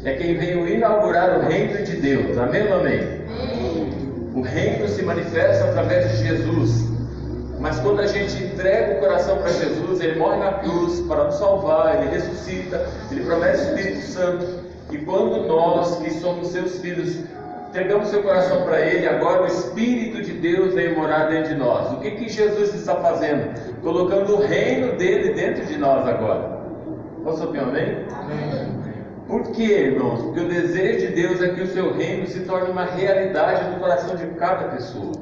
é quem veio inaugurar o reino de Deus. Amém ou amém? O reino se manifesta através de Jesus. Mas quando a gente entrega o coração para Jesus, Ele morre na cruz para nos salvar, Ele ressuscita, Ele promete o Espírito Santo. E quando nós, que somos seus filhos, entregamos seu coração para Ele, agora o Espírito de Deus vem morar dentro de nós. O que Jesus está fazendo? Colocando o reino dele dentro de nós agora. Posso ouvir um amém? Amém. Por quê, irmãos? Porque o desejo de Deus é que o seu reino se torne uma realidade no coração de cada pessoa.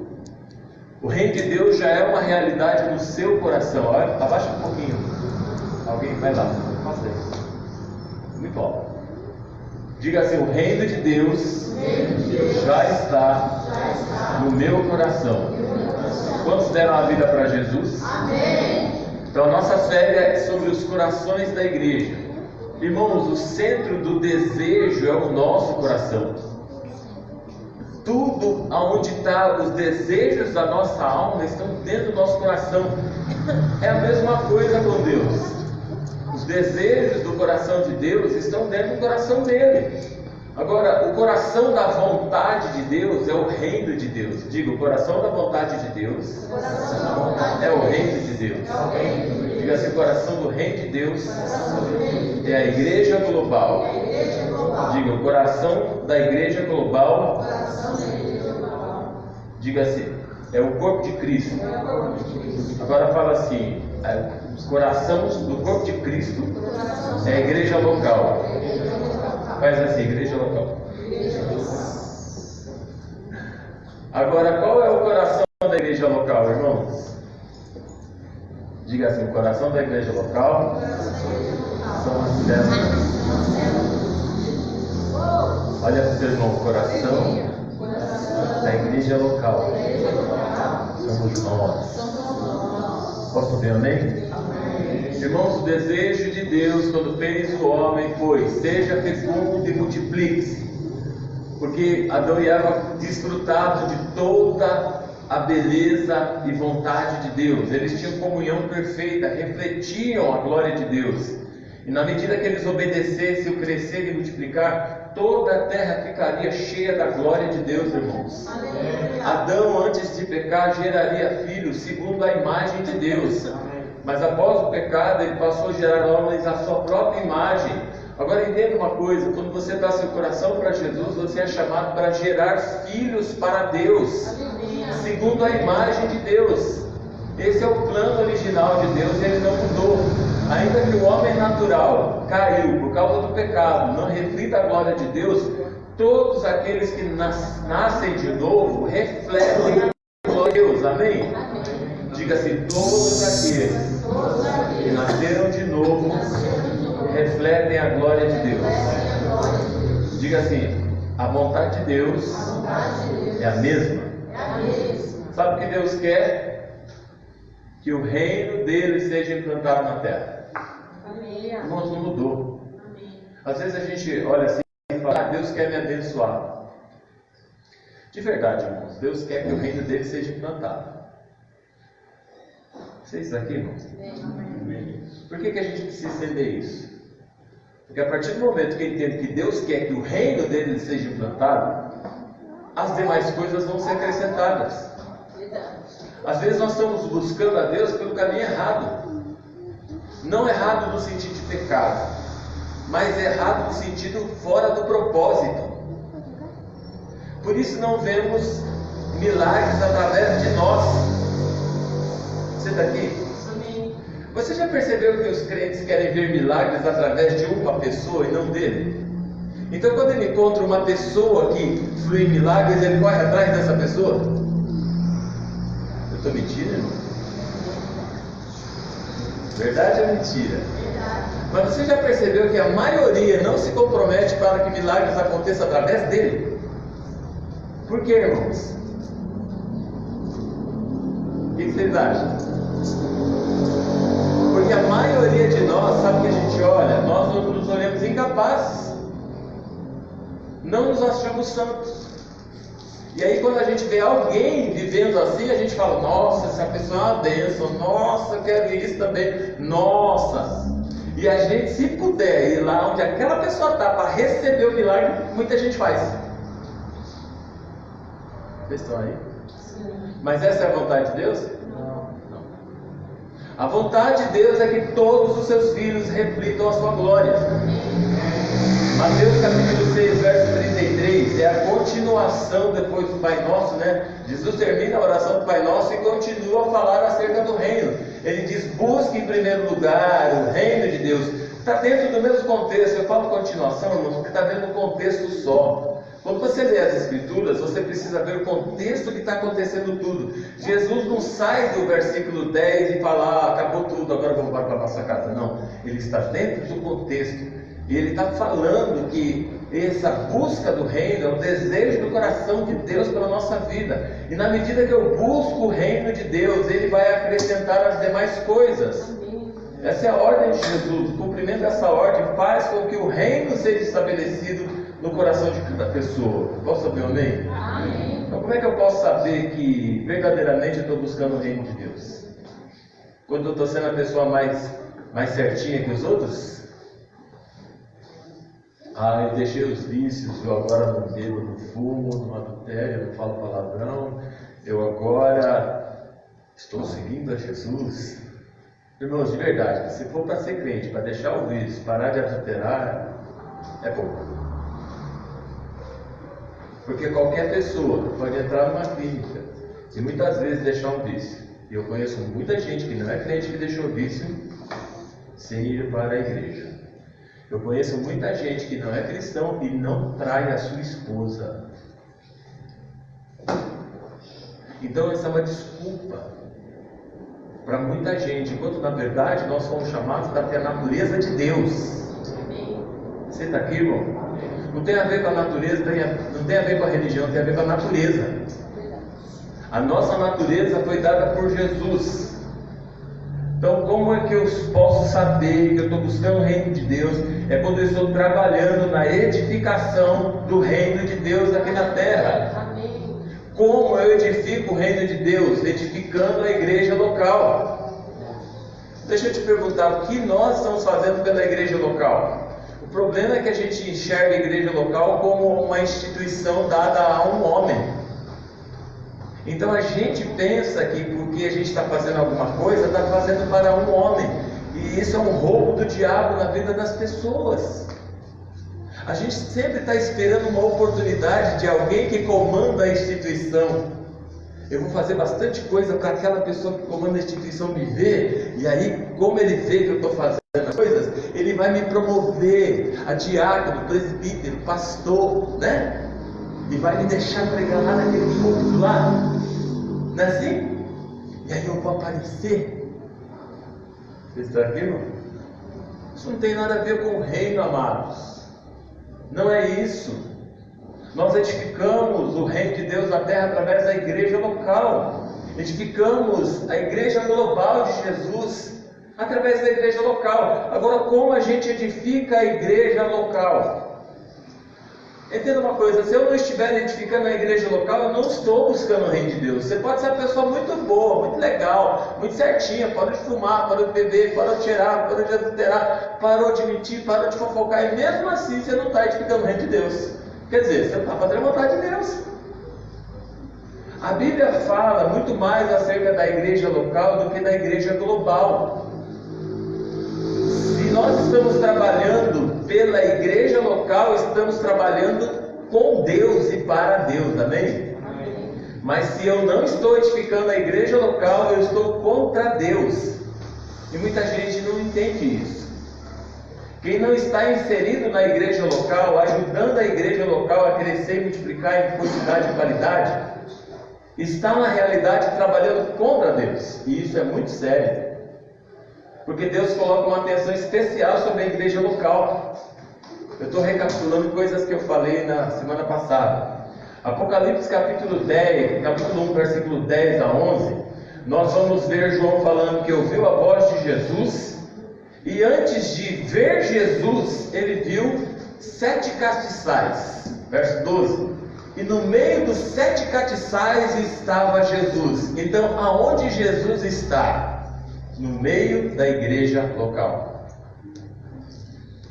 O reino de Deus já é uma realidade no seu coração. Olha, abaixa um pouquinho. Alguém vai lá, faça isso. Muito bom. Diga assim: o reino de Deus já está no meu coração. Quantos deram a vida para Jesus? Amém. Então a nossa série é sobre os corações da igreja. Irmãos, o centro do desejo é o nosso coração. Tudo aonde está os desejos da nossa alma estão dentro do nosso coração. É a mesma coisa com Deus. Os desejos do coração de Deus estão dentro do coração dele. Agora, o coração da vontade de Deus é o reino de Deus. Diga, o coração da vontade de Deus é o reino de Deus. Diga assim: o coração do reino de Deus é a igreja global. Diga, o coração da igreja global. Diga assim: é o corpo de Cristo. Agora fala assim: os corações do corpo de Cristo é a igreja local. Faz assim: igreja local. Agora, qual é o coração da igreja local, irmãos? Diga assim: o coração da igreja local são as células. Olha para o seu irmão: o coração da igreja local somos nós. Posso ver amém? Irmãos, o desejo de Deus quando fez o homem foi: seja fecundo e multiplique-se. Porque Adão e Eva desfrutavam de toda a beleza e vontade de Deus. Eles tinham comunhão perfeita, refletiam a glória de Deus. E na medida que eles obedecessem, o crescer e multiplicar, toda a terra ficaria cheia da glória de Deus, irmãos. Adão, antes de pecar, geraria filhos segundo a imagem de Deus. Mas após o pecado, ele passou a gerar homens à sua própria imagem. Agora entenda uma coisa: quando você dá seu coração para Jesus, você é chamado para gerar filhos para Deus, segundo a imagem de Deus. Esse é o plano original de Deus e ele não mudou. Ainda que o homem natural caiu por causa do pecado, não reflita a glória de Deus, todos aqueles que nascem de novo refletem a glória de Deus. Amém? Diga assim: todos aqueles que nasceram de novo refletem a glória de Deus. Diga assim: a vontade de Deus é a mesma. Sabe o que Deus quer? Que o reino dele seja implantado na terra. Irmãos, não mudou. Às vezes a gente olha assim e fala: Deus quer me abençoar. De verdade, irmãos, Deus quer que o reino dele seja implantado. Vocês aqui, irmãos? Por que a gente precisa entender isso? Porque a partir do momento que entende que Deus quer que o reino dele seja implantado, as demais coisas vão ser acrescentadas. Às vezes nós estamos buscando a Deus pelo caminho errado. Não errado no sentido de pecado, mas errado no sentido fora do propósito. Por isso não vemos milagres através de nós. Você está aqui? Você já percebeu que os crentes querem ver milagres através de uma pessoa e não dele? Então quando ele encontra uma pessoa que flui milagres, ele corre atrás dessa pessoa? Eu estou mentindo, irmão? Verdade ou mentira? Mas você já percebeu que a maioria não se compromete para que milagres aconteçam através dele? Por quê, irmãos? O que vocês acham? Porque a maioria de nós, sabe o que a gente olha? Nós nos olhamos incapazes. Não nos achamos santos. E aí quando a gente vê alguém vivendo assim, a gente fala: nossa, essa pessoa é uma bênção. Nossa, eu quero isso também. Nossa. E a gente, se puder ir lá onde aquela pessoa está para receber o milagre, muita gente faz. Vocês estão aí? Sim. Mas essa é a vontade de Deus? Não. A vontade de Deus é que todos os seus filhos reflitam a sua glória. Mateus capítulo 6, verso 33, é a continuação depois do Pai Nosso, né? Jesus termina a oração do Pai Nosso e continua a falar acerca do reino. Ele diz: busque em primeiro lugar o reino de Deus. Está dentro do mesmo contexto. Eu falo continuação, irmãos, porque está dentro do contexto só. Quando você lê as Escrituras, você precisa ver o contexto que está acontecendo tudo. Jesus não sai do versículo 10 e fala: acabou tudo, agora vamos para a nossa casa. Não, ele está dentro do contexto. E ele está falando que essa busca do reino é o desejo do coração de Deus pela nossa vida. E na medida que eu busco o reino de Deus, Ele vai acrescentar as demais coisas. Essa é a ordem de Jesus. O cumprimento dessa ordem faz com que o reino seja estabelecido no coração de cada pessoa. Posso ouvir um amém? Amém. Então como é que eu posso saber que verdadeiramente eu estou buscando o reino de Deus? Quando eu estou sendo a pessoa mais certinha que os outros? Eu deixei os vícios, eu agora não bebo, não fumo, não adultério, não falo palavrão, eu agora estou seguindo a Jesus. Irmãos, de verdade, se for para ser crente, para deixar o vício, parar de adulterar, é pouco. Porque qualquer pessoa pode entrar numa clínica e muitas vezes deixar um vício. E eu conheço muita gente que não é crente que deixou o vício sem ir para a igreja. Eu conheço muita gente que não é cristão e não trai a sua esposa. Então essa é uma desculpa para muita gente, enquanto na verdade nós fomos chamados a ter a natureza de Deus. Você está aqui, irmão? Não tem a ver com a natureza, não tem a ver com a religião, tem a ver com a natureza. A nossa natureza foi dada por Jesus. Então, como é que eu posso saber que eu estou buscando o reino de Deus? É quando eu estou trabalhando na edificação do reino de Deus aqui na terra. Amém. Como eu edifico o reino de Deus? Edificando a igreja local. Deixa eu te perguntar, o que nós estamos fazendo pela igreja local? O problema é que a gente enxerga a igreja local como uma instituição dada a um homem. Então a gente pensa que porque a gente está fazendo alguma coisa, está fazendo para um homem. E isso é um roubo do diabo na vida das pessoas. A gente sempre está esperando uma oportunidade de alguém que comanda a instituição. Eu vou fazer bastante coisa para aquela pessoa que comanda a instituição me ver. E aí, como ele vê que eu estou fazendo as coisas, ele vai me promover a diácono, presbítero, pastor, né? E vai me deixar pregar lá naquele culto lá. Não é assim? E aí eu vou aparecer. Você está aqui, irmão? Isso não tem nada a ver com o reino, amados. Não é isso. Nós edificamos o reino de Deus na terra através da igreja local. Edificamos a igreja global de Jesus através da igreja local. Agora, como a gente edifica a igreja local? Entenda uma coisa, se eu não estiver edificando a igreja local, eu não estou buscando o reino de Deus. Você pode ser uma pessoa muito boa, muito legal, muito certinha, parou de fumar, parou de beber, parou de cheirar, parou de adulterar, parou de mentir, parou de fofocar, e mesmo assim você não está edificando o reino de Deus. Quer dizer, você não está fazendo a vontade de Deus. A Bíblia fala muito mais acerca da igreja local do que da igreja global. Se nós estamos trabalhando pela igreja local, estamos trabalhando com Deus e para Deus, amém? Amém. Mas se eu não estou edificando a igreja local, eu estou contra Deus. E muita gente não entende isso. Quem não está inserido na igreja local, ajudando a igreja local a crescer e multiplicar em quantidade e qualidade, está na realidade trabalhando contra Deus. E isso é muito sério. Porque Deus coloca uma atenção especial sobre a igreja local. Eu estou recapitulando coisas que eu falei na semana passada. Apocalipse capítulo 10, capítulo 1, versículo 10 a 11. Nós vamos ver João falando que ouviu a voz de Jesus. E antes de ver Jesus, ele viu 7 castiçais. Verso 12. E no meio dos 7 castiçais estava Jesus. Então, aonde Jesus está? No meio da igreja local.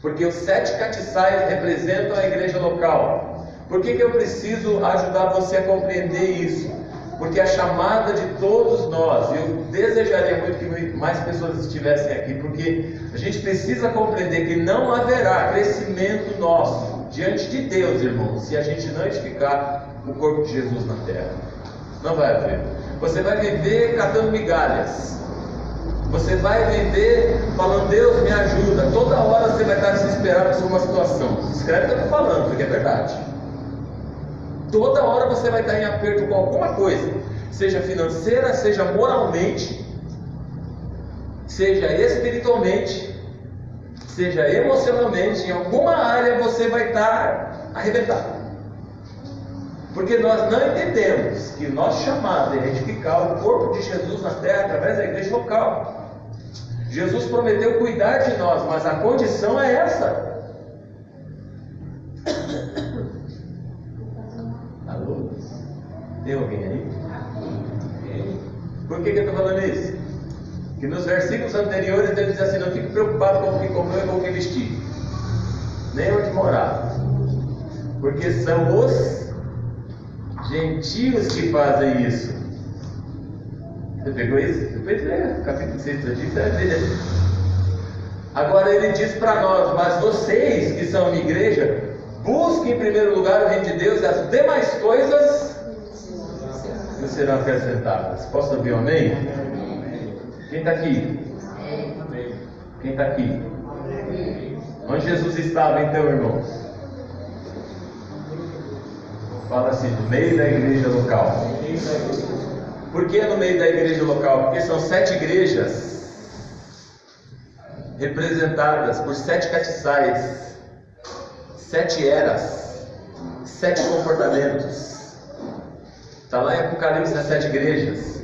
Porque os 7 castiçais representam a igreja local. Por que eu preciso ajudar você a compreender isso? Porque a chamada de todos nós, eu desejaria muito que mais pessoas estivessem aqui, porque a gente precisa compreender que não haverá crescimento nosso diante de Deus, irmãos, se a gente não edificar o corpo de Jesus na terra. Não vai haver. Você vai viver catando migalhas. Você vai viver falando, Deus me ajuda. Toda hora você vai estar desesperado por uma situação. Escreve o que eu estou falando, porque é verdade. Toda hora você vai estar em aperto com alguma coisa, seja financeira, seja moralmente, seja espiritualmente, seja emocionalmente. Em alguma área você vai estar arrebentado. Porque nós não entendemos que o nosso chamado é edificar o corpo de Jesus na terra através da igreja local. Jesus prometeu cuidar de nós, mas a condição é essa. Alô? Tem alguém aí? Por que eu estou falando isso? Que nos versículos anteriores ele diz assim: não fique preocupado com o que comer ou com o que vestir, nem onde morar, porque são os gentios que fazem isso. Você pegou isso? Depois lê, capítulo 6 da Bíblia, você vai ver. Agora ele diz para nós: mas vocês que são uma igreja, busquem em primeiro lugar o reino de Deus, e as demais coisas serão acrescentadas. Posso ouvir um amém? Quem está aqui? Quem está aqui? Onde Jesus estava então, irmãos? Fala assim, no meio da igreja local. Por que no meio da igreja local? Porque são 7 igrejas representadas por 7 castiçais, 7 eras, 7 comportamentos. Está lá em Apocalipse, as 7 igrejas.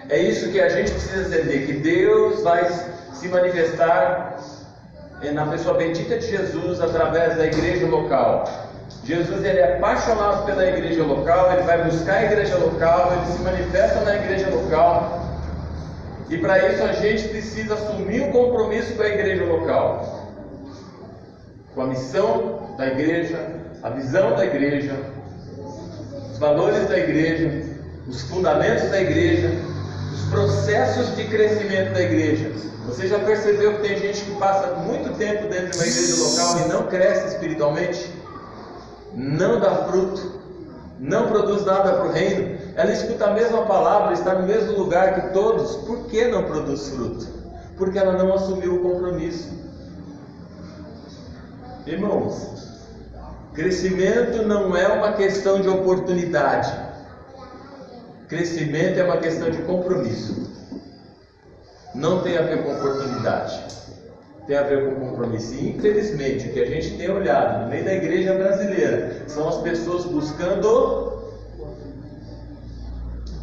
É isso que a gente precisa entender, que Deus vai se manifestar na pessoa bendita de Jesus através da igreja local. Jesus, ele é apaixonado pela igreja local, ele vai buscar a igreja local, ele se manifesta na igreja local. E para isso a gente precisa assumir o compromisso com a igreja local, com a missão da igreja, a visão da igreja, os valores da igreja, os fundamentos da igreja, os processos de crescimento da igreja. Você já percebeu que tem gente que passa muito tempo dentro de uma igreja local e não cresce espiritualmente? Não dá fruto, não produz nada para o reino. Ela escuta a mesma palavra, está no mesmo lugar que todos. Por que não produz fruto? Porque ela não assumiu o compromisso. Irmãos, crescimento não é uma questão de oportunidade. Crescimento é uma questão de compromisso. Não tem a ver com oportunidade, tem a ver com compromisso. E infelizmente o que a gente tem olhado no meio da igreja brasileira são as pessoas buscando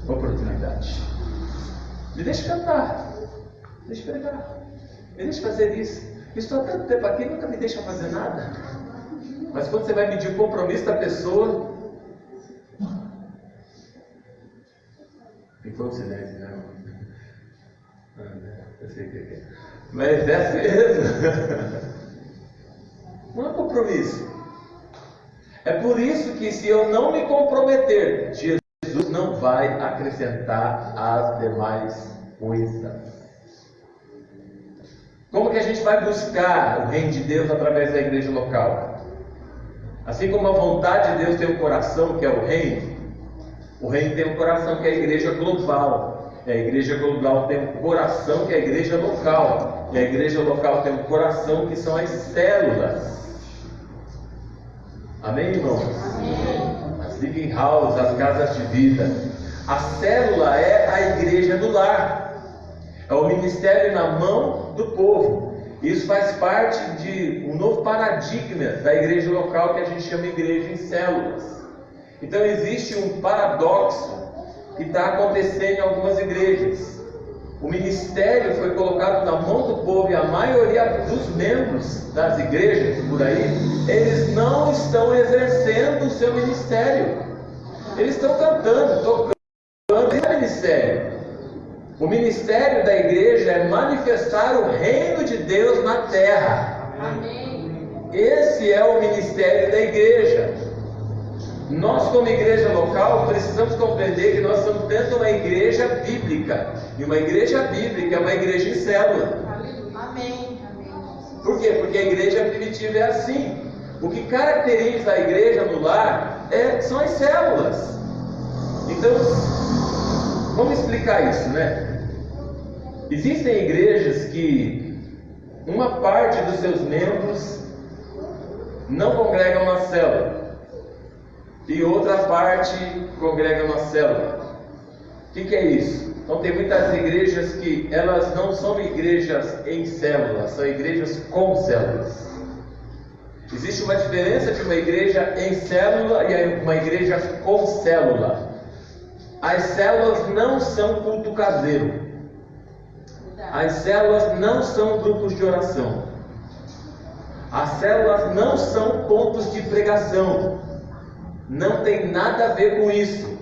oportunidade. Me deixa cantar, deixa pregar, me deixa fazer isso. Estou há tanto tempo aqui e nunca me deixa fazer nada. Mas quando você vai medir o compromisso da pessoa, ficou um silêncio, né? Eu sei o que é. Mas é assim mesmo. Não é compromisso. É por isso que se eu não me comprometer, Jesus não vai acrescentar as demais coisas. Como que a gente vai buscar o reino de Deus através da igreja local? Assim como a vontade de Deus tem um coração, que é o reino tem um coração, que é a igreja global. E a igreja global tem um coração, que é a igreja local. E a igreja local tem um coração, que são as células. Amém, irmãos? Amém. As living houses, as casas de vida. A célula é a igreja do lar. É o ministério na mão do povo. Isso faz parte de um novo paradigma da igreja local, que a gente chama de igreja em células. Então existe um paradoxo que está acontecendo em algumas igrejas. O ministério foi colocado na mão do povo, e a maioria dos membros das igrejas por aí, eles não estão exercendo o seu ministério. Eles estão cantando, tocando, isso é ministério. O ministério da igreja é manifestar o reino de Deus na terra. Amém. Esse é o ministério da igreja. Nós, como igreja local, precisamos compreender que nós estamos dentro de uma igreja bíblica. E uma igreja bíblica é uma igreja em célula. Amém. Por quê? Porque a igreja primitiva é assim. O que caracteriza a igreja no lar são as células. Então, vamos explicar isso, né? Existem igrejas que uma parte dos seus membros não congregam na célula e outra parte congregam na célula. O que é isso? Então tem muitas igrejas que elas não são igrejas em células, são igrejas com células. Existe uma diferença de uma igreja em célula e uma igreja com célula. As células não são culto caseiro. As células não são grupos de oração. As células não são pontos de pregação. Não tem nada a ver com isso.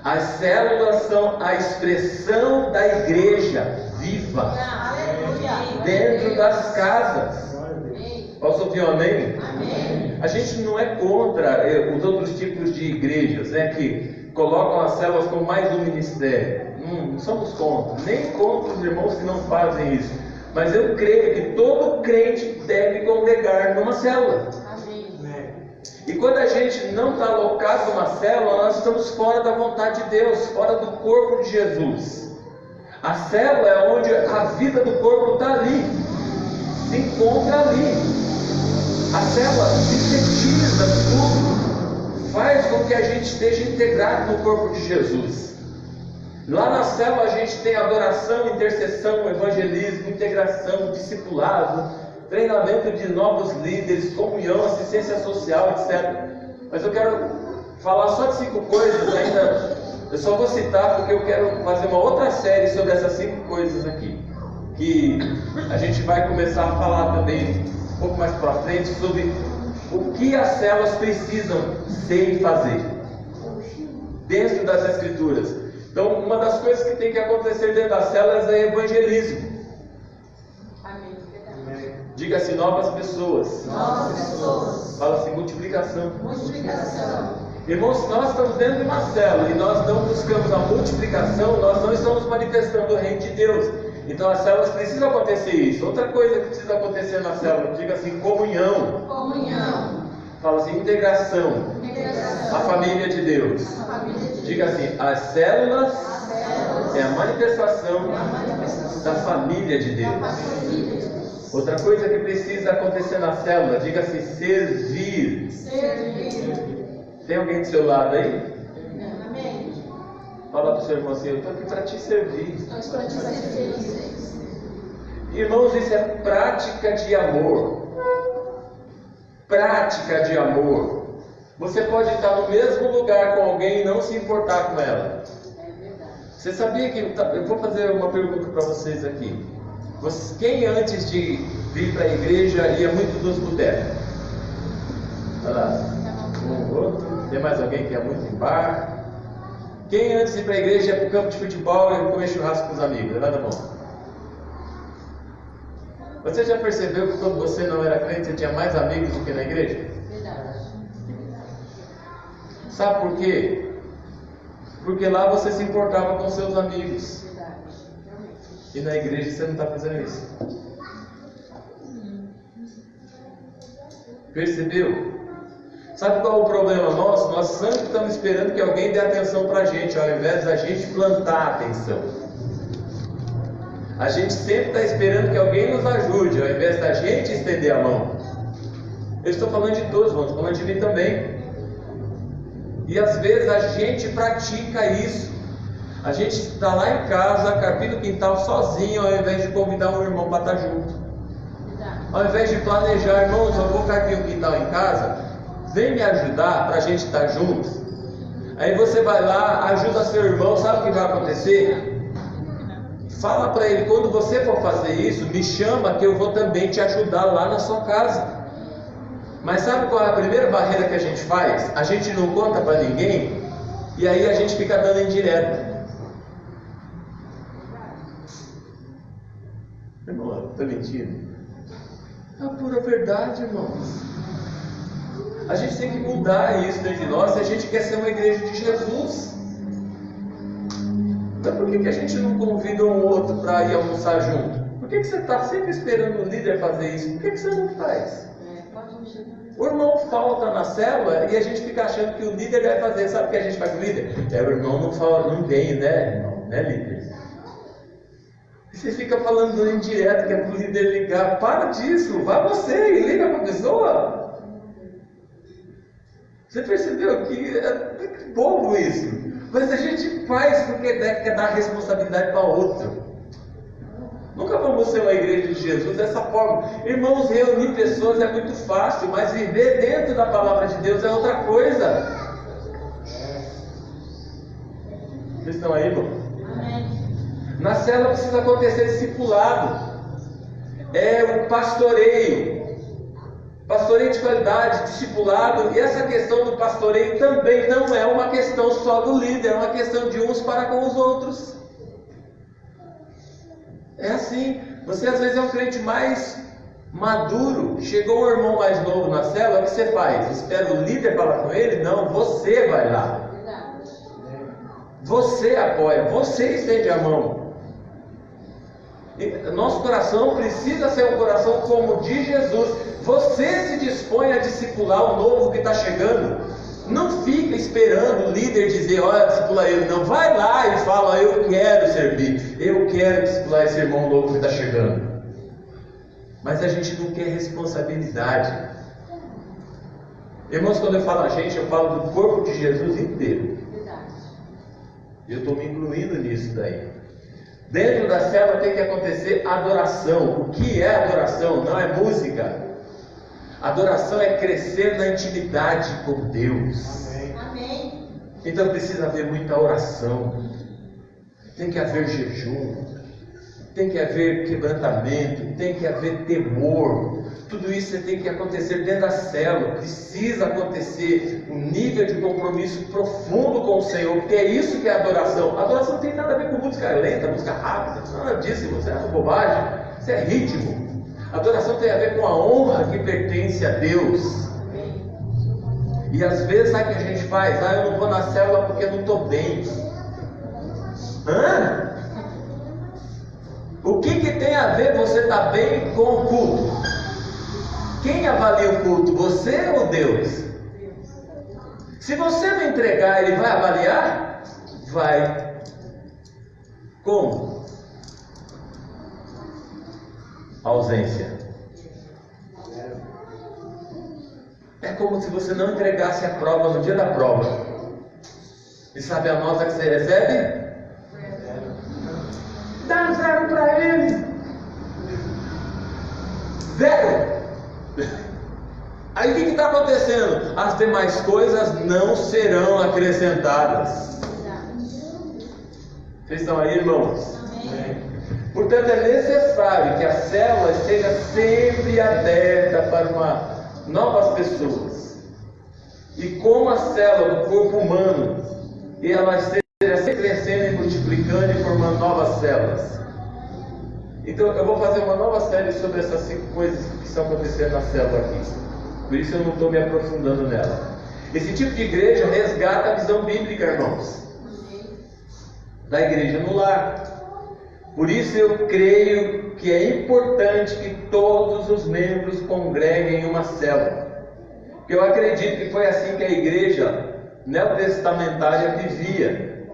As células são a expressão da igreja viva dentro das casas. Posso ouvir um amém? Amém. A gente não é contra os outros tipos de igrejas, né, que colocam as células como mais um ministério. Não somos contra, nem contra os irmãos que não fazem isso. Mas eu creio que todo crente deve congregar numa célula. E quando a gente não está alocado numa célula, nós estamos fora da vontade de Deus, fora do corpo de Jesus. A célula é onde a vida do corpo está ali, se encontra ali. A célula sintetiza tudo, faz com que a gente esteja integrado no corpo de Jesus. Lá na célula a gente tem adoração, intercessão, evangelismo, integração, discipulado, treinamento de novos líderes, comunhão, assistência social, etc. Mas eu quero falar só de 5 coisas ainda. Eu só vou citar porque eu quero fazer uma outra série sobre essas 5 coisas aqui, que a gente vai começar a falar também um pouco mais para frente sobre o que as células precisam ser e fazer dentro das Escrituras. Então, uma das coisas que tem que acontecer dentro das células é evangelismo. Diga-se novas pessoas. Novas pessoas. Fala-se multiplicação. Multiplicação. Irmãos, nós estamos dentro de uma célula e nós não buscamos a multiplicação, nós não estamos manifestando o reino de Deus. Então as células precisam acontecer isso. Outra coisa que precisa acontecer na célula, diga assim, comunhão. Comunhão. Fala assim, integração. Integração. A família de Deus. A família de Deus. Diga assim, as células células é a manifestação da família de Deus. Outra coisa que precisa acontecer na célula, diga-se servir. Servir. Tem alguém do seu lado aí? Amém. Fala para o seu irmão assim, eu estou aqui para te servir. Nós estamos te servir. Irmãos, isso é prática de amor. Prática de amor. Você pode estar no mesmo lugar com alguém e não se importar com ela. É verdade. Você sabia que... Eu vou fazer uma pergunta para vocês aqui. Quem antes de vir para a igreja ia muito nos botecos? Olha lá. Um, outro. Tem mais alguém que ia muito em bar? Quem antes de ir para a igreja ia para o campo de futebol e comer churrasco com os amigos? Levanta a mão. Você já percebeu que quando você não era crente, você tinha mais amigos do que na igreja? Verdade. Sabe por quê? Porque lá você se importava com seus amigos. Verdade. Realmente. E na igreja você não está fazendo isso. Percebeu? Sabe qual é o problema nosso? Nós sempre estamos esperando que alguém dê atenção para a gente, ao invés da gente plantar a atenção. A gente sempre está esperando que alguém nos ajude, ao invés da gente estender a mão. Eu estou falando de todos, estou falando de mim também. E às vezes a gente pratica isso. A gente está lá em casa, carpindo o quintal sozinho, ao invés de convidar um irmão para estar junto. Ao invés de planejar, irmãos, eu vou carpir o quintal em casa, vem me ajudar para a gente estar junto. Aí você vai lá, ajuda seu irmão, sabe o que vai acontecer? Fala para ele, quando você for fazer isso, me chama que eu vou também te ajudar lá na sua casa. Mas sabe qual é a primeira barreira que a gente faz? A gente não conta para ninguém e aí a gente fica dando indireta. Irmão, estou mentindo. É a pura verdade, irmãos. A gente tem que mudar isso dentro de nós se a gente quer ser uma igreja de Jesus. Então por que a gente não convida um outro para ir almoçar junto? Por que você está sempre esperando o líder fazer isso? Por que você não faz? O irmão falta na célula e a gente fica achando que o líder vai fazer. Sabe o que a gente faz com o líder? O irmão não vem, né, irmão? Né, líder? E você fica falando indireto que é para o líder ligar. Para disso, vá você e liga para a pessoa. Você percebeu que é muito bobo isso? Mas a gente faz porque quer dar responsabilidade para outro. Nunca vamos ser uma igreja de Jesus dessa forma. Irmãos, reunir pessoas é muito fácil, mas viver dentro da palavra de Deus é outra coisa. Vocês estão aí, irmão? Amém. Na célula precisa acontecer discipulado. É o pastoreio. Pastoreio de qualidade, discipulado. E essa questão do pastoreio também não é uma questão só do líder, é uma questão de uns para com os outros. É assim, você às vezes é um crente mais maduro, chegou um irmão mais novo na célula, o que você faz? Espera o líder falar com ele? Não, você vai lá. Você apoia, você estende a mão. E nosso coração precisa ser um coração como o de Jesus. Você se dispõe a discipular o novo que está chegando. Não fica esperando o líder dizer, olha, discipula ele. Não, vai lá e fala, eu quero servir. Eu quero discipular esse irmão novo que está chegando. Mas a gente não quer responsabilidade. Irmãos, quando eu falo a gente, eu falo do corpo de Jesus inteiro. Eu estou me incluindo nisso daí. Dentro da célula tem que acontecer adoração. O que é adoração? Não é música. Adoração é crescer na intimidade com Deus. Amém. Então precisa haver muita oração. Tem que haver jejum. Tem que haver quebrantamento. Tem que haver temor. Tudo isso tem que acontecer dentro da célula. Precisa acontecer um nível de compromisso profundo com o Senhor. Porque é isso que é adoração. Adoração não tem nada a ver com música lenta, música rápida. Nada disso, você é uma bobagem. Isso é ritmo. Adoração tem a ver com a honra que pertence a Deus. E às vezes sabe o que a gente faz? Eu não vou na célula porque não estou bem. O que tem a ver você estar bem com o culto? Quem avalia o culto? Você ou Deus? Se você não entregar, ele vai avaliar? Vai. Como? Ausência. É como se você não entregasse a prova no dia da prova. E sabe a nota que você recebe? Dá 0 para ele. 0. Aí o que está acontecendo? As demais coisas não serão acrescentadas. Vocês estão aí, irmãos? Amém. Portanto, é necessário que a célula esteja sempre aberta para novas pessoas. E como a célula do corpo humano, e ela esteja sempre crescendo e multiplicando e formando novas células. Então, eu vou fazer uma nova série sobre essas 5 coisas que estão acontecendo na célula aqui. Por isso eu não estou me aprofundando nela. Esse tipo de igreja resgata a visão bíblica, irmãos, da igreja no lar. Por isso eu creio que é importante que todos os membros congreguem em uma célula. Porque eu acredito que foi assim que a igreja neotestamentária vivia.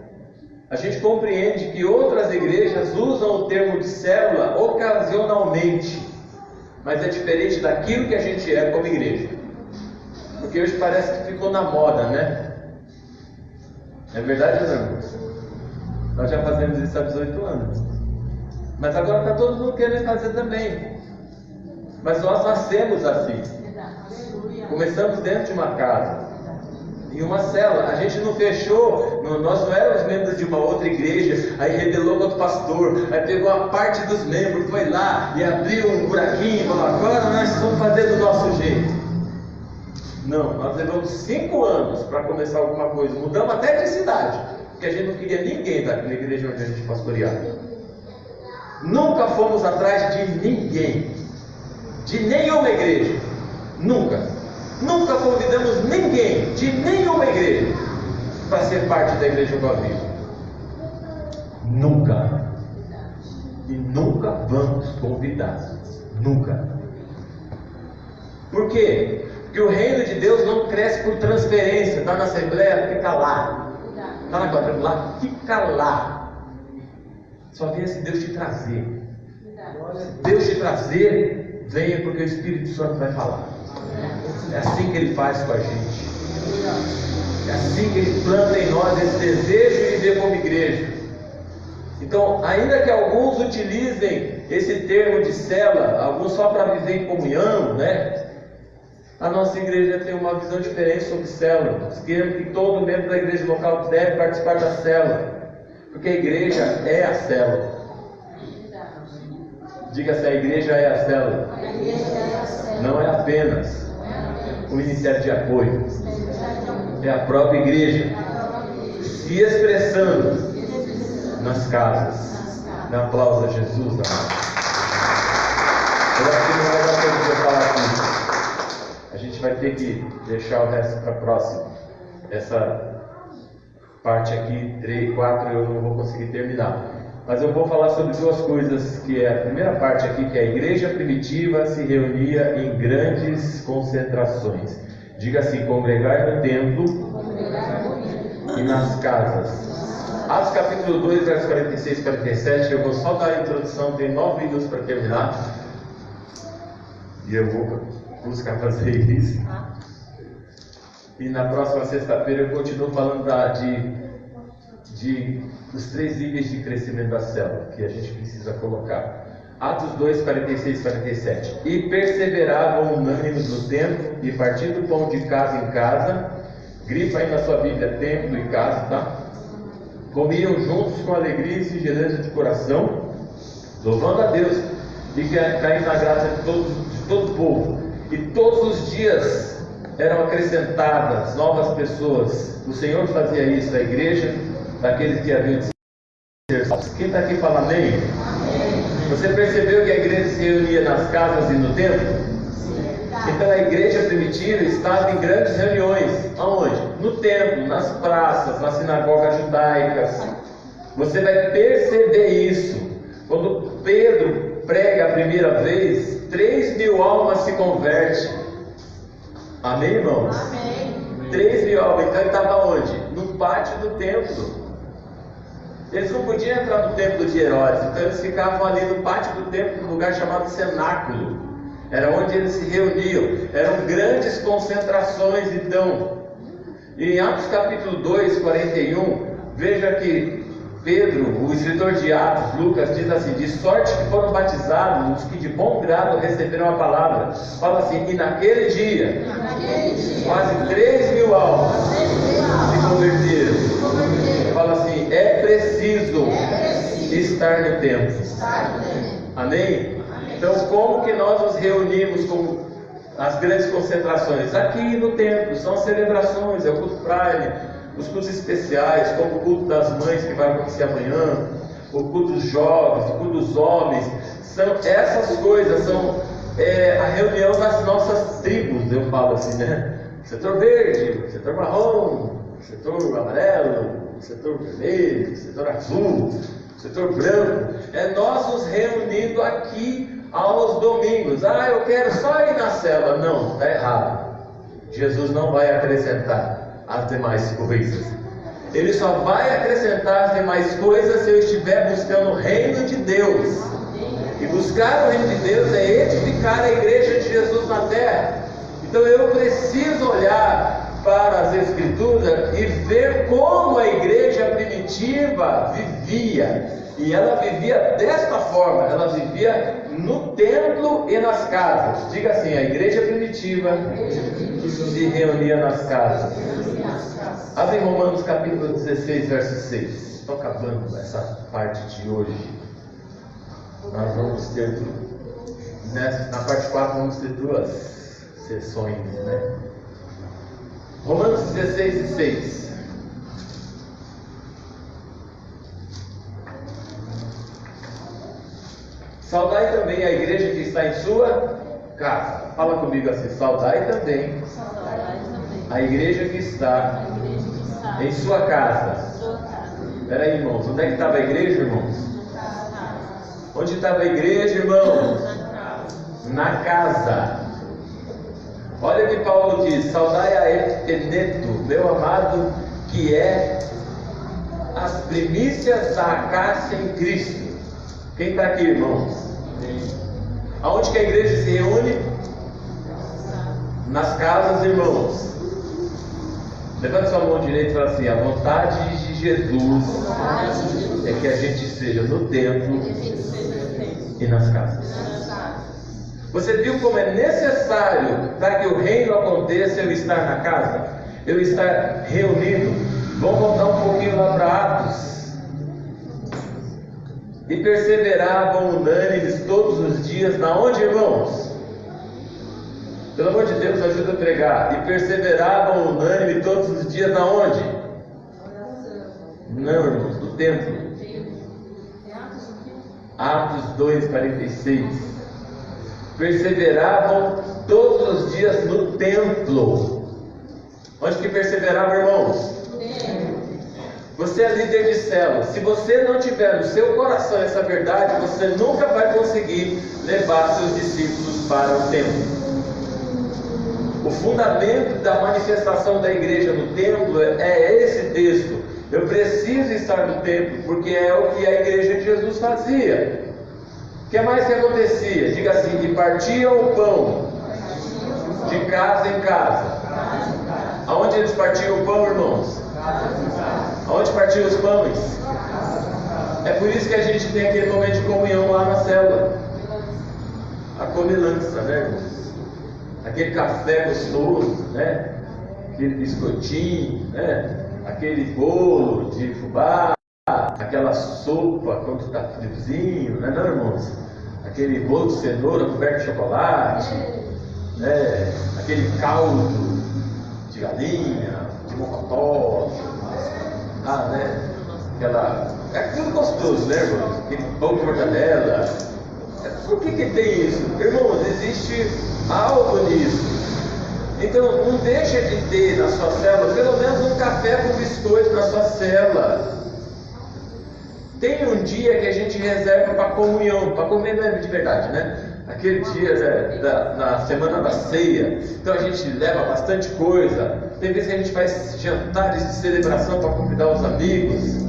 A gente compreende que outras igrejas usam o termo de célula ocasionalmente, mas é diferente daquilo que a gente é como igreja. Porque hoje parece que ficou na moda, né? É verdade, irmãos? Nós já fazemos isso há 18 anos. Mas agora está todo mundo querendo fazer também. Mas nós nascemos assim. Começamos dentro de uma casa, em uma célula. A gente não fechou, nós não éramos membros de uma outra igreja, aí rebelou contra o pastor, aí pegou a parte dos membros, foi lá e abriu um buraquinho e falou, agora nós vamos fazer do nosso jeito. Não, nós levamos 5 anos para começar alguma coisa. Mudamos até de cidade, porque a gente não queria ninguém daquela igreja onde a gente pastoreava. Nunca fomos atrás de ninguém. de nenhuma igreja. Nunca. Nunca convidamos ninguém de nenhuma igreja para ser parte da igreja Calvino. Nunca. E nunca vamos convidar. Nunca. Por quê? Porque o reino de Deus não cresce por transferência. Está na Assembleia, fica lá. Está na quadrangular, fica lá. Só vem se Deus te trazer. Deus te trazer, venha, porque o Espírito Santo vai falar. É assim que Ele faz com a gente. É assim que Ele planta em nós esse desejo de viver como igreja. Então, ainda que alguns utilizem esse termo de célula, alguns só para viver em comunhão, né? A nossa igreja tem uma visão diferente sobre célula. Nós queremos que todo membro da igreja local deve participar da célula, porque a igreja é a célula. Diga-se, a igreja é a célula. Não é apenas o ministério de apoio, é a própria igreja se expressando nas casas. Dá um aplauso a Jesus, amado. Eu acho que não vai dar tempo de eu falar aqui. A gente vai ter que deixar o resto para a próxima. Essa parte aqui, 3, 4, eu não vou conseguir terminar. Mas eu vou falar sobre duas coisas, que é a primeira parte aqui, que é a igreja primitiva se reunia em grandes concentrações. Diga assim, congregar no templo e nas casas. Atos capítulo 2, versos 46 e 47, eu vou só dar a introdução, tem 9 minutos para terminar. E eu vou buscar fazer isso. E na próxima sexta-feira eu continuo falando dos 3 níveis de crescimento da célula que a gente precisa colocar. Atos 2, 46 e 47. E perseveravam unânimes no templo e partindo o pão de casa em casa. Grifa aí na sua Bíblia, templo e casa, tá? Comiam juntos com alegria e singeleza de coração, louvando a Deus e caindo na graça de todo o povo. E todos os dias eram acrescentadas novas pessoas. O Senhor fazia isso à igreja, daqueles que haviam de ser salvos. Quem está aqui fala amém? Amém? Você percebeu que a igreja se reunia nas casas e no templo? Então a igreja primitiva estava em grandes reuniões. Aonde? No templo, nas praças, nas sinagogas judaicas. Você vai perceber isso. Quando Pedro prega a primeira vez, 3.000 almas se convertem. Amém, irmãos? Amém. 3.000 almas. Então ele estava onde? No pátio do templo. Eles não podiam entrar no templo de Herodes, então eles ficavam ali no pátio do templo, num lugar chamado cenáculo. Era onde eles se reuniam. Eram grandes concentrações, então. E em Atos capítulo 2, 41, veja que Pedro, o escritor de Atos, Lucas, diz assim: de sorte que foram batizados os que de bom grado receberam a palavra. Fala assim, e naquele dia, quase 3.000 almas se converteram. Fala assim, é preciso estar no templo. Amém? Então, como que nós nos reunimos com as grandes concentrações? Aqui no templo, são celebrações, é o culto Prime, os cultos especiais, como o culto das mães que vai acontecer amanhã, o culto dos jovens, o culto dos homens. São essas coisas, são a reunião das nossas tribos, eu falo assim, né? Setor verde, setor marrom, setor amarelo, setor vermelho, setor azul, setor branco. É nós nos reunindo aqui aos domingos. Eu quero só ir na célula. Não, está errado. Jesus não vai acrescentar as demais coisas. Ele só vai acrescentar as demais coisas se eu estiver buscando o reino de Deus. E buscar o reino de Deus é edificar a igreja de Jesus na terra. Então eu preciso olhar para as Escrituras e ver como a igreja primitiva vivia. E ela vivia desta forma, ela vivia no templo e nas casas. Diga assim, a igreja primitiva se reunia nas casas. Abre em Romanos capítulo 16, verso 6. Estou acabando essa parte de hoje. Nós vamos ter, na parte 4, vamos ter 2 sessões, né? Romanos 16 e 6. Saudai também a igreja que está em sua casa. Fala comigo assim: saudai também a igreja que está em sua casa. Espera aí, irmãos, onde é que estava a igreja, irmãos? Onde estava a igreja, irmãos? Na casa. Olha o que Paulo diz: saudai a Epeneto, meu amado, que é as primícias da acácia em Cristo. Quem está aqui, irmãos? Aonde que a igreja se reúne? Nas casas, irmãos. Levanta sua mão direita e fala assim: a vontade de Jesus é que a gente seja no templo e nas casas. Você viu como é necessário para que o reino aconteça eu estar na casa? Eu estar reunido. Vamos voltar um pouquinho lá para Atos. E perseveravam unânimes todos os dias. Na onde, irmãos? Pelo amor de Deus, ajuda a pregar. E perseveravam unânimes todos os dias. Na onde? Não, irmãos, no templo. Atos 2:46. Perseveravam todos os dias no templo. Onde que perseveravam, irmãos? Você é líder de célula. Se você não tiver no seu coração essa verdade, você nunca vai conseguir levar seus discípulos para o templo. O fundamento da manifestação da igreja no templo é esse texto. Eu preciso estar no templo, porque é o que a igreja de Jesus fazia. O que mais que acontecia? Diga assim: que partiam o pão de casa em casa. Aonde eles partiam o pão, irmãos? Aonde partiam os pães? É por isso que a gente tem aquele momento de comunhão lá na célula. A comilança, né, irmãos? Aquele café gostoso, né? Aquele biscoitinho, né? Aquele bolo de fubá, aquela sopa quando está friozinho, né, não, irmãos? Aquele bolo de cenoura coberto de chocolate, né? Aquele caldo de galinha, de mocotó, né? É tudo gostoso, né, irmãos? Aquele pão de mortadela. Por que tem isso? Irmãos, existe algo nisso. Então, não deixa de ter na sua célula pelo menos um café com biscoito na sua célula. Tem um dia que a gente reserva para comunhão, para comer mesmo de verdade, né? Aquele dia da semana da ceia. Então a gente leva bastante coisa. Tem vezes que a gente faz jantares de celebração para convidar os amigos.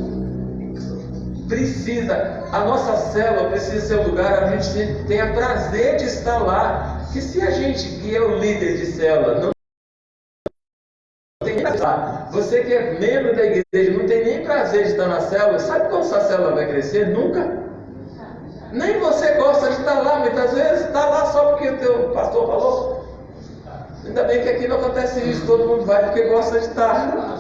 A nossa célula precisa ser um lugar onde a gente tenha prazer de estar lá. Que se a gente, que é o líder de célula, não tem nem prazer, você que é membro da igreja, não tem nem prazer de estar na célula, sabe quando sua célula vai crescer? Nunca. Nem você gosta de estar lá, muitas vezes está lá só porque o teu pastor falou. Ainda bem que aqui não acontece isso, todo mundo vai porque gosta de estar.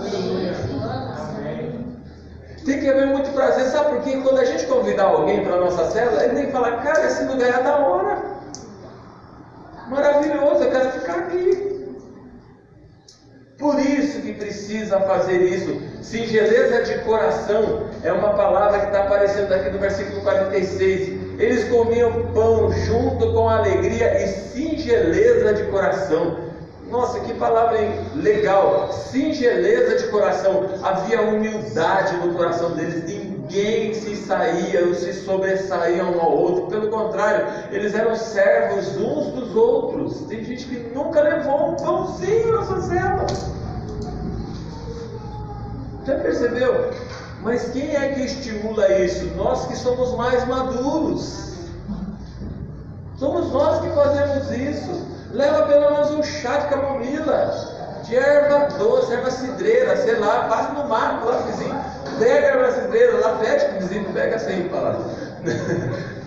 Tem que haver muito prazer, sabe por quê? Quando a gente convidar alguém para a nossa célula, ele tem que falar: cara, esse lugar é da hora, maravilhoso, eu quero ficar aqui. Por isso que precisa fazer isso. Singeleza de coração é uma palavra que está aparecendo aqui no versículo 46. Eles comiam pão junto com alegria e singeleza de coração. Nossa, que palavra legal! Singeleza de coração. Havia humildade no coração deles. Ninguém se saía ou se sobressaía um ao outro. Pelo contrário, eles eram servos uns dos outros. Tem gente que nunca levou um pãozinho na sua célula. Já percebeu? Mas quem é que estimula isso? Nós que somos mais maduros. Somos nós que fazemos isso. Leva pelo menos um chá de camomila, de erva doce, erva cidreira, sei lá, passa no marco lá pro vizinho, pega a erva cidreira lá, pede pro vizinho, pega sem falar.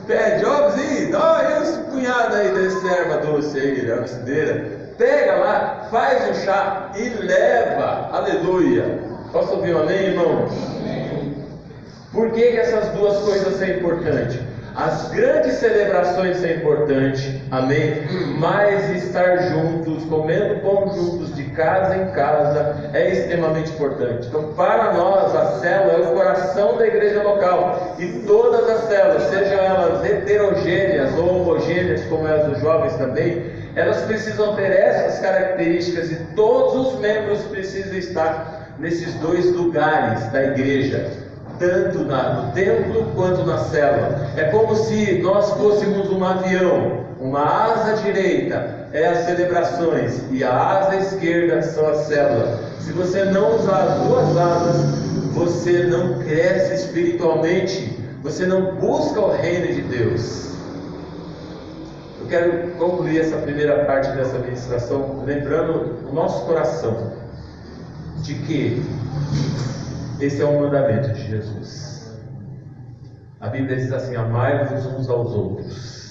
Pede, ó vizinho, dá esse punhado aí desse erva doce aí, erva cidreira, pega lá, faz um chá e leva, aleluia. Posso ouvir um amém, irmão? Por que essas duas coisas são importantes? As grandes celebrações são importantes, amém? Mas estar juntos, comendo pão juntos, de casa em casa, é extremamente importante. Então, para nós, a célula é o coração da igreja local. E todas as células, sejam elas heterogêneas ou homogêneas, como as dos jovens também, Elas precisam ter essas características e todos os membros precisam estar nesses dois lugares da igreja, tanto no templo quanto na célula. É como se nós fôssemos um avião. Uma asa direita é as celebrações e a asa esquerda são as células. Se você não usar as duas asas, você não cresce espiritualmente, você não busca o reino de Deus. Eu quero concluir essa primeira parte dessa ministração lembrando o nosso coração de que esse é um mandamento de Jesus. A Bíblia diz assim: amai-vos uns aos outros.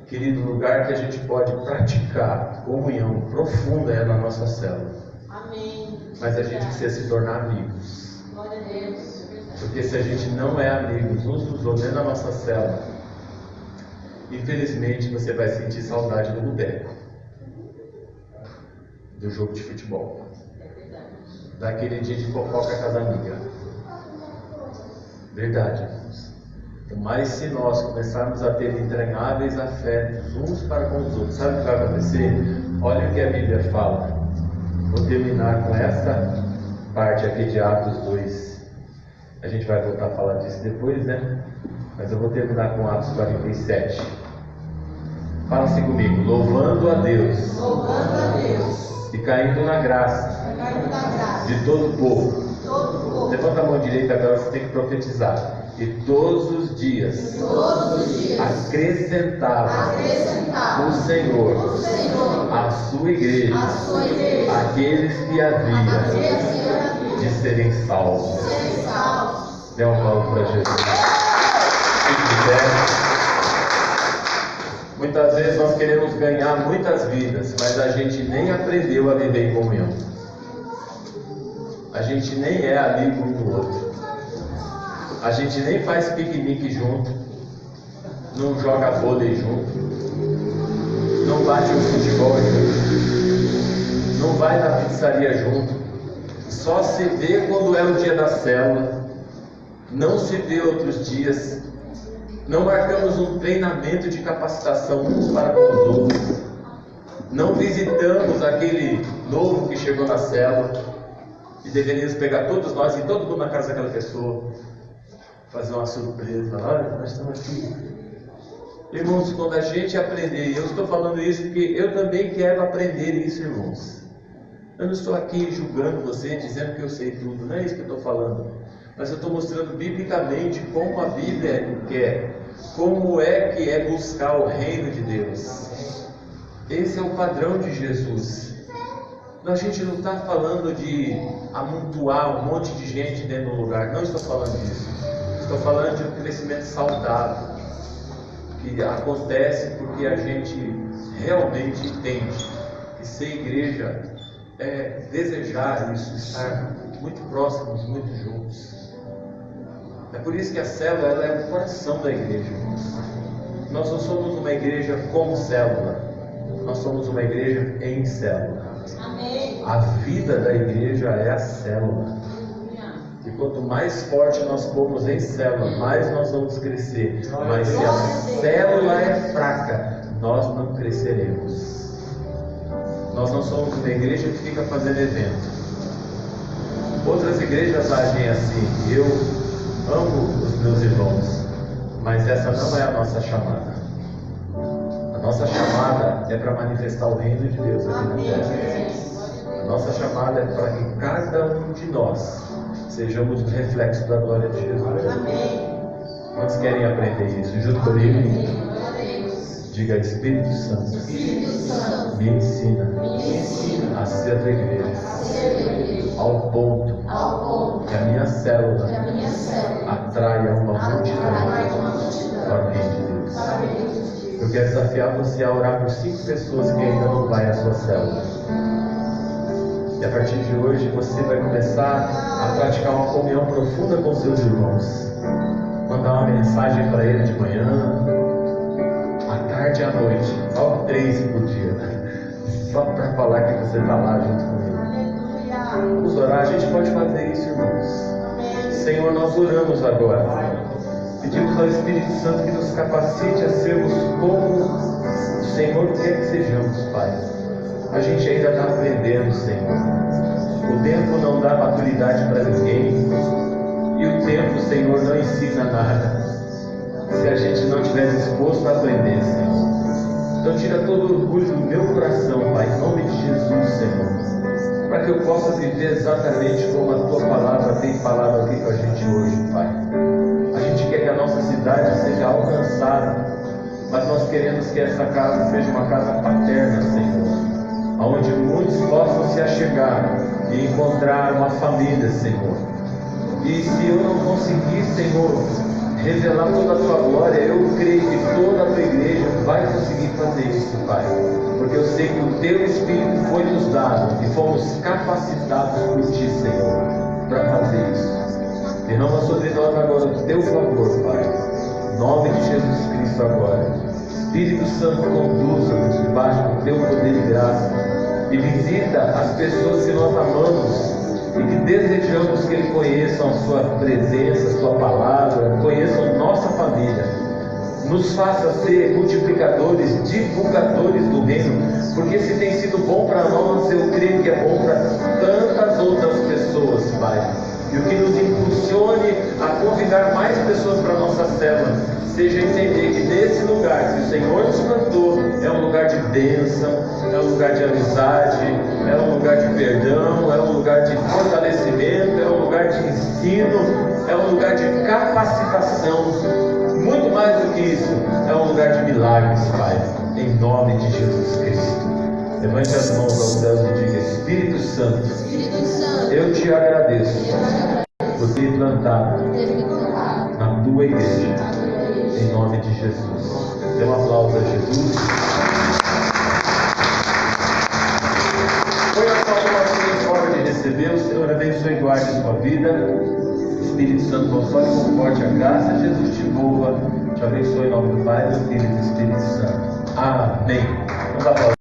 Querido, o lugar que a gente pode praticar comunhão profunda é na nossa célula. Amém. Mas a gente precisa se tornar amigos. Glória a Deus. Porque se a gente não é amigos uns dos outros dentro da nossa célula, infelizmente você vai sentir saudade do boteco, do jogo de futebol, daquele dia de fofoca casa amiga. Verdade, irmãos. Mas se nós começarmos a ter entranháveis afetos uns para com os outros, sabe o que vai acontecer? Olha o que a Bíblia fala. Vou terminar com essa parte aqui de Atos 2. A gente vai voltar a falar disso depois, né? Mas eu vou terminar com Atos 47. Fala assim comigo: louvando a Deus, e caindo na graça, de todo o povo. Levanta a mão direita agora, você tem que profetizar. E todos os dias acrescentava o Senhor à sua igreja aqueles que havia de serem salvos. Dê uma palma para Jesus. Se quiser. Muitas vezes nós queremos ganhar muitas vidas, mas a gente nem aprendeu a viver em comunhão. A gente nem é amigo um do outro. A gente nem faz piquenique junto, não joga vôlei junto, não bate um futebol junto, não vai na pizzaria junto, só se vê quando é o dia da célula, não se vê outros dias, não marcamos um treinamento de capacitação uns para com os outros, não visitamos aquele novo que chegou na célula, e deveríamos pegar todos nós e todo mundo na casa daquela pessoa, fazer uma surpresa. Olha, nós estamos aqui. Irmãos, quando a gente aprender, e eu estou falando isso porque eu também quero aprender isso, irmãos. Eu não estou aqui julgando você, dizendo que eu sei tudo, não é isso que eu estou falando. Mas eu estou mostrando biblicamente como a Bíblia quer, como é que é buscar o reino de Deus. Esse é o padrão de Jesus. A gente não está falando de amontoar um monte de gente dentro do lugar, não estou falando disso. Estou falando de um crescimento saudável, que acontece porque a gente realmente entende que ser igreja é desejar isso, estar muito próximos, muito juntos. É por isso que a célula ela é o coração da igreja. Nós não somos uma igreja como célula, nós somos uma igreja em célula. Amém. A vida da igreja é a célula. E quanto mais forte nós formos em célula, mais nós vamos crescer. Mas se a célula é fraca, nós não cresceremos. Nós não somos uma igreja que fica fazendo evento. Outras igrejas agem assim. Eu amo os meus irmãos, mas essa não é a nossa chamada. A nossa chamada é para manifestar o reino de Deus aqui na terra. A nossa chamada é para que cada um de nós sejamos o reflexo da glória de Jesus. Amém. Quantos querem aprender isso? Junto comigo? Diga: Espírito Santo, me ensina a ser a tua igreja, ao ponto que a minha célula atraia uma multidão para o reino de Deus. Eu quero desafiar você a orar por 5 pessoas que ainda não vai à sua célula. E a partir de hoje você vai começar a praticar uma comunhão profunda com seus irmãos. Mandar uma mensagem para ele de manhã, à tarde e à noite. Só 3 por dia, só para falar que você está lá junto com ele. Vamos orar, a gente pode fazer isso, irmãos. Senhor, nós oramos agora. Pedimos ao Espírito Santo que nos capacite a sermos como o Senhor quer que sejamos, Pai. A gente ainda está aprendendo, Senhor. O tempo não dá maturidade para ninguém. E o tempo, Senhor, não ensina nada se a gente não estiver disposto a aprender, Senhor. Então tira todo o orgulho do meu coração, Pai, em nome de Jesus, Senhor, para que eu possa viver exatamente como a Tua palavra tem falado aqui com a gente hoje, Pai. A gente quer que a nossa cidade seja alcançada, mas nós queremos que essa casa seja uma casa paterna, Senhor, onde muitos possam se achegar e encontrar uma família, Senhor. E se eu não conseguir, Senhor, revelar toda a Tua glória, eu creio que toda a Tua igreja vai conseguir fazer isso, Pai, porque eu sei que o Teu Espírito foi nos dado e fomos capacitados por Ti, Senhor, para fazer isso. Derrama sobre nós agora o Teu favor, Pai, em nome de Jesus Cristo agora. Espírito Santo, conduza-nos debaixo do Teu poder e graça e visita as pessoas que nós amamos e que desejamos que Ele conheçam a Sua presença, a Sua palavra, conheçam nossa família. Nos faça ser multiplicadores, divulgadores do reino, porque se tem sido bom para nós, eu creio que é bom para tantas outras pessoas, Pai. E o que nos impulsione a convidar mais pessoas para a nossa célula seja entender que nesse lugar que o Senhor nos plantou é um lugar de bênção, é um lugar de amizade, é um lugar de perdão, é um lugar de fortalecimento, é um lugar de ensino, é um lugar de capacitação. Muito mais do que isso, é um lugar de milagres, Pai, em nome de Jesus Cristo. Levante as mãos aos céus e diga: Espírito Santo, eu te agradeço por ter plantado na Tua igreja, em nome de Jesus. Dê um aplauso a Jesus. Foi a salvação forma de receber. O Senhor abençoe e guarde a sua vida. Espírito Santo, console e conforte a graça. Jesus te louva, te abençoe em nome do Pai, do Filho e do Espírito Santo. Amém. Vamos aplaudir.